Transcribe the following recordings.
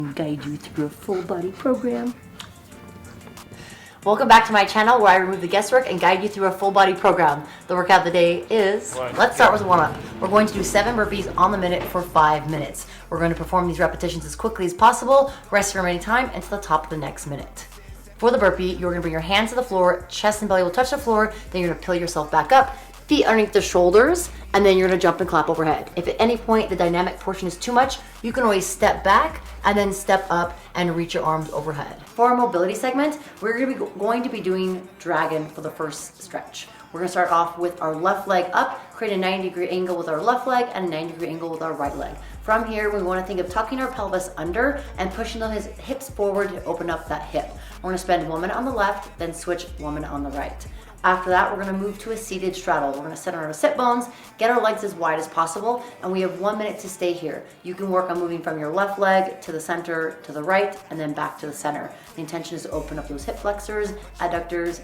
Guide you through a full body program. Welcome back to my channel where I remove the guesswork and guide you through a full body program. The workout of the day is, let's start with a warm up. We're going to do 7 burpees on the minute for 5 minutes. We're going to perform these repetitions as quickly as possible, rest for any time until the top of the next minute. For the burpee, you're going to bring your hands to the floor, chest and belly will touch the floor, then you're going to peel yourself back up, feet underneath the shoulders, and then you're going to jump and clap overhead. If at any point the dynamic portion is too much, you can always step back and then step up and reach your arms overhead. For our mobility segment, we're going to be doing dragon for the first stretch. We're going to start off with our left leg up, create a 90-degree angle with our left leg and a 90-degree angle with our right leg. From here, we want to think of tucking our pelvis under and pushing those hips forward to open up that hip. We're going to spend 1 minute on the left, then switch 1 minute on the right. After that, we're going to move to a seated straddle. We're going to sit on our sit bones, get our legs as wide as possible, and we have 1 minute to stay here. You can work on moving from your left leg to the center, to the right, and then back to the center. The intention is to open up those hip flexors, adductors,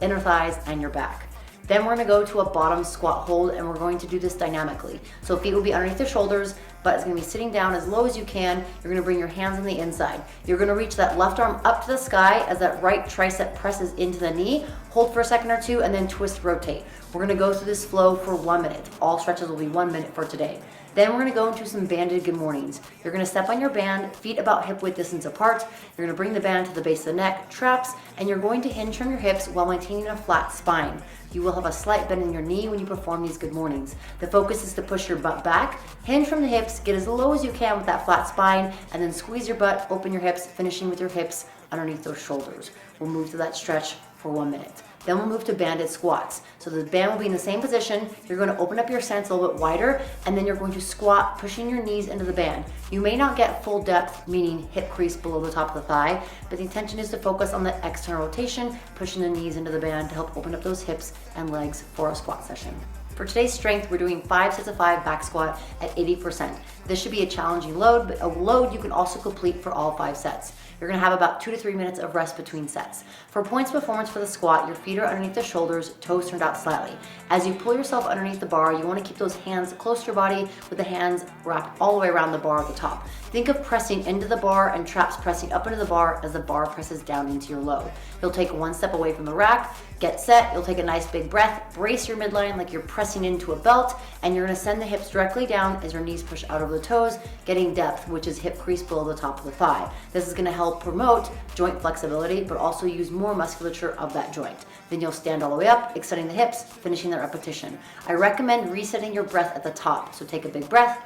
inner thighs, and your back. Then we're going to go to a bottom squat hold, and we're going to do this dynamically. So feet will be underneath the shoulders, but it's going to be sitting down as low as you can. You're going to bring your hands on the inside. You're going to reach that left arm up to the sky as that right tricep presses into the knee. Hold for a second or two, and then twist, rotate. We're going to go through this flow for 1 minute. All stretches will be 1 minute for today. Then we're going to go into some banded good mornings. You're going to step on your band, feet about hip width distance apart. You're going to bring the band to the base of the neck, traps, and you're going to hinge from your hips while maintaining a flat spine. You will have a slight bend in your knee when you perform these good mornings. The focus is to push your butt back, hinge from the hips, get as low as you can with that flat spine, and then squeeze your butt, open your hips, finishing with your hips underneath those shoulders. We'll move to that stretch for 1 minute. Then we'll move to banded squats. So the band will be in the same position. You're going to open up your stance a little bit wider, and then you're going to squat, pushing your knees into the band. You may not get full depth, meaning hip crease below the top of the thigh, but the intention is to focus on the external rotation, pushing the knees into the band to help open up those hips and legs for a squat session. For today's strength, we're doing 5 sets of 5 back squat at 80%. This should be a challenging load, but a load you can also complete for all 5 sets. You're gonna have about 2 to 3 minutes of rest between sets. For points performance for the squat, your feet are underneath the shoulders, toes turned out slightly. As you pull yourself underneath the bar, you wanna keep those hands close to your body with the hands wrapped all the way around the bar at the top. Think of pressing into the bar and traps pressing up into the bar as the bar presses down into your load. You'll take 1 step away from the rack, get set, you'll take a nice big breath, brace your midline like you're pressing into a belt, and you're gonna send the hips directly down as your knees push out over the toes, getting depth, which is hip crease below the top of the thigh. This is gonna help promote joint flexibility, but also use more musculature of that joint. Then you'll stand all the way up, extending the hips, finishing that repetition. I recommend resetting your breath at the top. So take a big breath,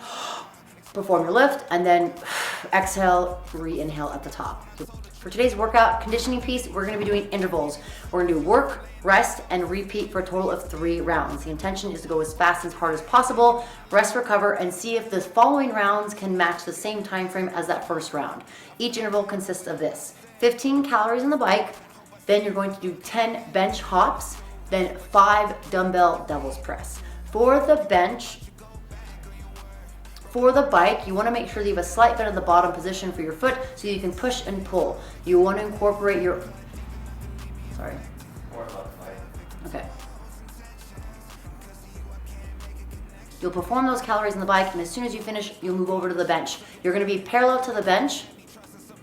perform your lift, and then exhale, re-inhale at the top. For today's workout conditioning piece, we're gonna be doing intervals. We're gonna do work, rest, and repeat for a total of 3 rounds. The intention is to go as fast and as hard as possible, rest, recover, and see if the following rounds can match the same time frame as that first round. Each interval consists of this: 15 calories on the bike, then you're going to do 10 bench hops, then 5 dumbbell devil's press. For the bike, you want to make sure that you have a slight bend in the bottom position for your foot so you can push and pull. You want to incorporate your, okay. You'll perform those calories on the bike, and as soon as you finish, you'll move over to the bench. You're going to be parallel to the bench,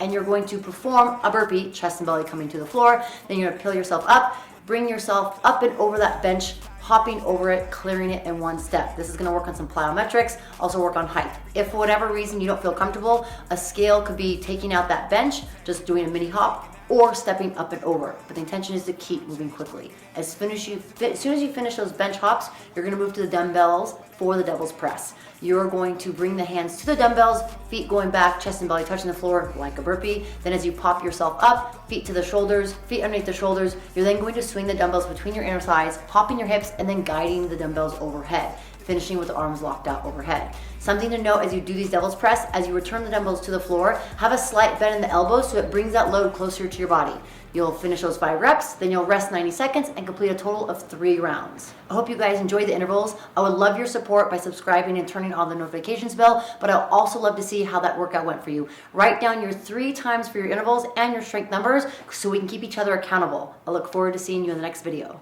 and you're going to perform a burpee, chest and belly coming to the floor. Then you're going to peel yourself up, bring yourself up and over that bench, hopping over it, clearing it in 1 step. This is gonna work on some plyometrics, also work on height. If for whatever reason you don't feel comfortable, a scale could be taking out that bench, just doing a mini hop, or stepping up and over. But the intention is to keep moving quickly. As soon as you finish those bench hops, you're gonna move to the dumbbells for the devil's press. You're going to bring the hands to the dumbbells, feet going back, chest and belly touching the floor like a burpee. Then as you pop yourself up, feet to the shoulders, feet underneath the shoulders, you're then going to swing the dumbbells between your inner thighs, popping your hips, and then guiding the dumbbells overhead, finishing with the arms locked out overhead. Something to note as you do these devil's press, as you return the dumbbells to the floor, have a slight bend in the elbows so it brings that load closer to your body. You'll finish those 5 reps, then you'll rest 90 seconds and complete a total of 3 rounds. I hope you guys enjoyed the intervals. I would love your support by subscribing and turning on the notifications bell, but I'll also love to see how that workout went for you. Write down your 3 times for your intervals and your strength numbers so we can keep each other accountable. I look forward to seeing you in the next video.